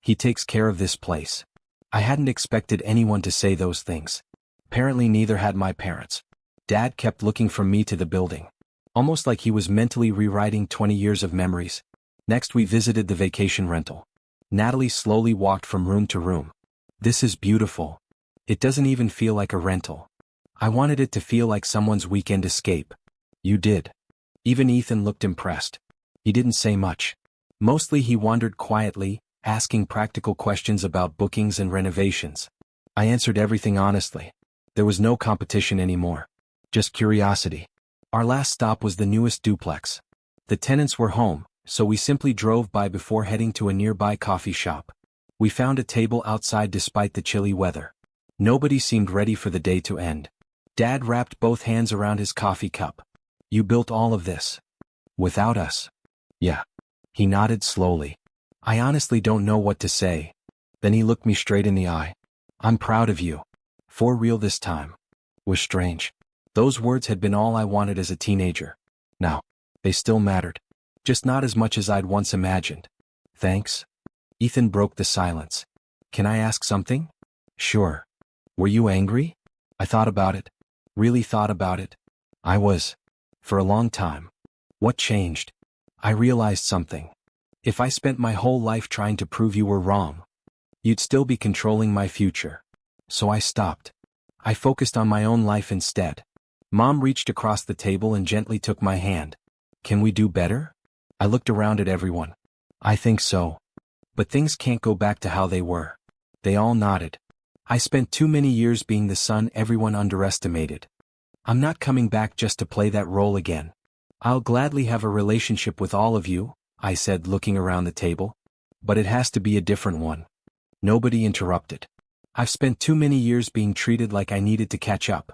He takes care of this place. I hadn't expected anyone to say those things. Apparently neither had my parents. Dad kept looking from me to the building. Almost like he was mentally rewriting 20 years of memories. Next we visited the vacation rental. Natalie slowly walked from room to room. This is beautiful. It doesn't even feel like a rental. I wanted it to feel like someone's weekend escape. You did. Even Ethan looked impressed. He didn't say much. Mostly he wandered quietly, asking practical questions about bookings and renovations. I answered everything honestly. There was no competition anymore. Just curiosity. Our last stop was the newest duplex. The tenants were home, so we simply drove by before heading to a nearby coffee shop. We found a table outside despite the chilly weather. Nobody seemed ready for the day to end. Dad wrapped both hands around his coffee cup. You built all of this. Without us. Yeah. He nodded slowly. I honestly don't know what to say. Then he looked me straight in the eye. I'm proud of you. For real this time. Was strange. Those words had been all I wanted as a teenager. Now, they still mattered. Just not as much as I'd once imagined. Thanks. Ethan broke the silence. Can I ask something? Sure. Were you angry? I thought about it. Really thought about it. I was. For a long time. What changed? I realized something. If I spent my whole life trying to prove you were wrong, you'd still be controlling my future. So I stopped. I focused on my own life instead. Mom reached across the table and gently took my hand. Can we do better? I looked around at everyone. I think so. But things can't go back to how they were. They all nodded. I spent too many years being the son everyone underestimated. I'm not coming back just to play that role again. I'll gladly have a relationship with all of you, I said, looking around the table. But it has to be a different one. Nobody interrupted. I've spent too many years being treated like I needed to catch up.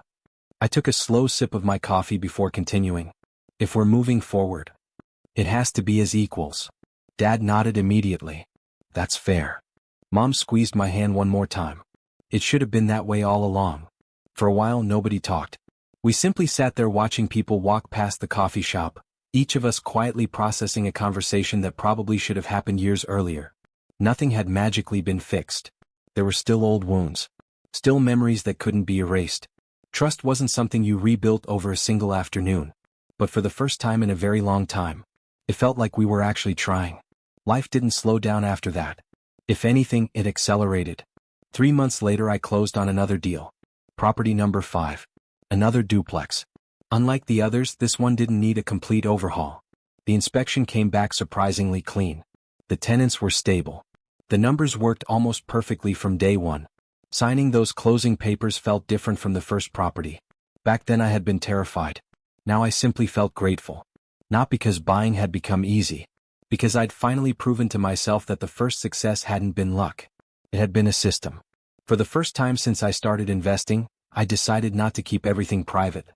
I took a slow sip of my coffee before continuing. If we're moving forward, it has to be as equals. Dad nodded immediately. That's fair. Mom squeezed my hand one more time. It should have been that way all along. For a while nobody talked. We simply sat there watching people walk past the coffee shop, each of us quietly processing a conversation that probably should have happened years earlier. Nothing had magically been fixed. there were still old wounds. Still memories that couldn't be erased. Trust wasn't something you rebuilt over a single afternoon. But for the first time in a very long time, it felt like we were actually trying. Life didn't slow down after that. If anything, it accelerated. 3 months later I closed on another deal. Property number 5. Another duplex. Unlike the others, this one didn't need a complete overhaul. The inspection came back surprisingly clean. The tenants were stable. The numbers worked almost perfectly from day one. Signing those closing papers felt different from the first property. Back then I had been terrified. Now I simply felt grateful. Not because buying had become easy. Because I'd finally proven to myself that the first success hadn't been luck. It had been a system. For the first time since I started investing, I decided not to keep everything private.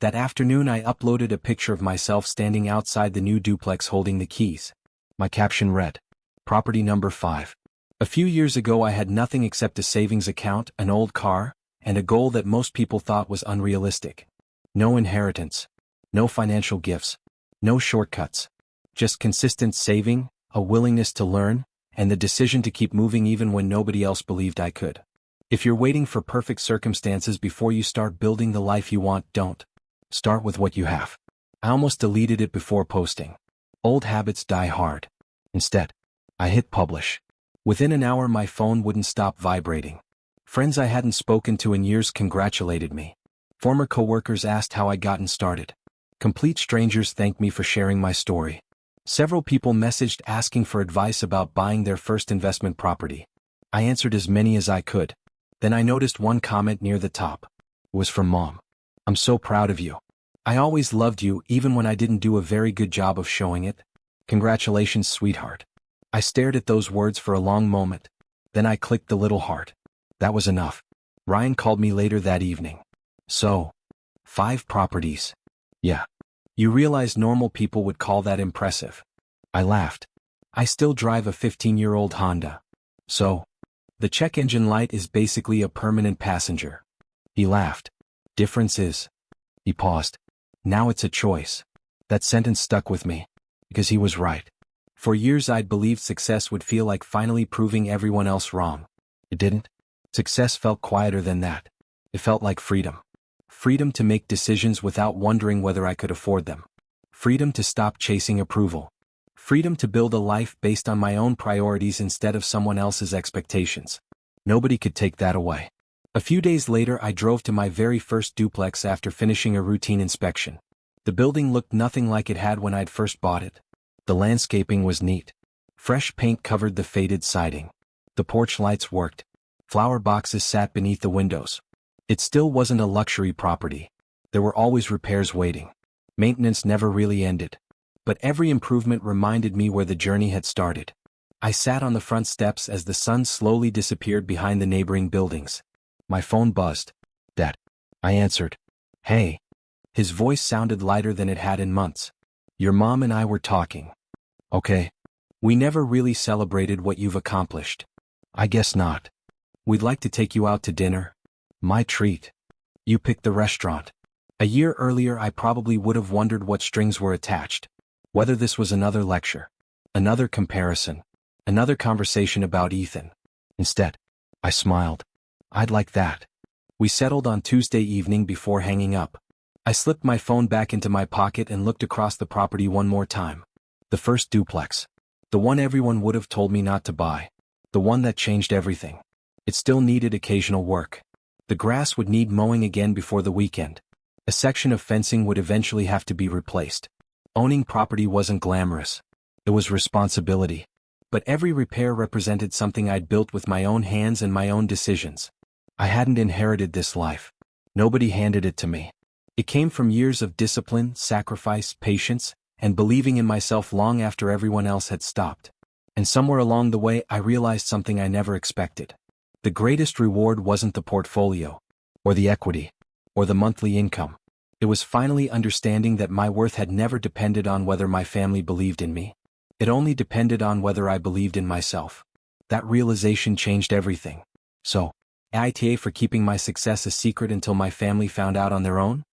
That afternoon I uploaded a picture of myself standing outside the new duplex holding the keys. My caption read, Property number 5. A few years ago I had nothing except a savings account, an old car, and a goal that most people thought was unrealistic. No inheritance. No financial gifts. No shortcuts. Just consistent saving, a willingness to learn, and the decision to keep moving even when nobody else believed I could. If you're waiting for perfect circumstances before you start building the life you want, don't. Start with what you have. I almost deleted it before posting. Old habits die hard. Instead, I hit publish. Within an hour my phone wouldn't stop vibrating. Friends I hadn't spoken to in years congratulated me. Former coworkers asked how I'd gotten started. Complete strangers thanked me for sharing my story. Several people messaged asking for advice about buying their first investment property. I answered as many as I could. Then I noticed one comment near the top. It was from Mom. I'm so proud of you. I always loved you even when I didn't do a very good job of showing it. Congratulations, sweetheart. I stared at those words for a long moment. Then I clicked the little heart. That was enough. Ryan called me later that evening. So, 5 properties. Yeah. You realize normal people would call that impressive. I laughed. I still drive a 15-year-old Honda. So, the check engine light is basically a permanent passenger. He laughed. Difference is. He paused. Now it's a choice. That sentence stuck with me. Because he was right. For years I'd believed success would feel like finally proving everyone else wrong. It didn't. Success felt quieter than that. It felt like freedom. Freedom to make decisions without wondering whether I could afford them. Freedom to stop chasing approval. Freedom to build a life based on my own priorities instead of someone else's expectations. Nobody could take that away. A few days later I drove to my very first duplex after finishing a routine inspection. The building looked nothing like it had when I'd first bought it. The landscaping was neat. Fresh paint covered the faded siding. The porch lights worked. Flower boxes sat beneath the windows. It still wasn't a luxury property. There were always repairs waiting. Maintenance never really ended. But every improvement reminded me where the journey had started. I sat on the front steps as the sun slowly disappeared behind the neighboring buildings. My phone buzzed. Dad. I answered. Hey. His voice sounded lighter than it had in months. Your mom and I were talking. Okay. We never really celebrated what you've accomplished. I guess not. We'd like to take you out to dinner. My treat. You picked the restaurant. A year earlier I probably would have wondered what strings were attached. Whether this was another lecture. Another comparison. Another conversation about Ethan. Instead, I smiled. I'd like that. We settled on Tuesday evening before hanging up. I slipped my phone back into my pocket and looked across the property one more time. The first duplex. The one everyone would have told me not to buy. The one that changed everything. It still needed occasional work. The grass would need mowing again before the weekend. A section of fencing would eventually have to be replaced. Owning property wasn't glamorous. It was responsibility. But every repair represented something I'd built with my own hands and my own decisions. I hadn't inherited this life. Nobody handed it to me. It came from years of discipline, sacrifice, patience, and believing in myself long after everyone else had stopped. And somewhere along the way I realized something I never expected. The greatest reward wasn't the portfolio, or the equity, or the monthly income. It was finally understanding that my worth had never depended on whether my family believed in me. It only depended on whether I believed in myself. That realization changed everything. So, AITA for keeping my success a secret until my family found out on their own?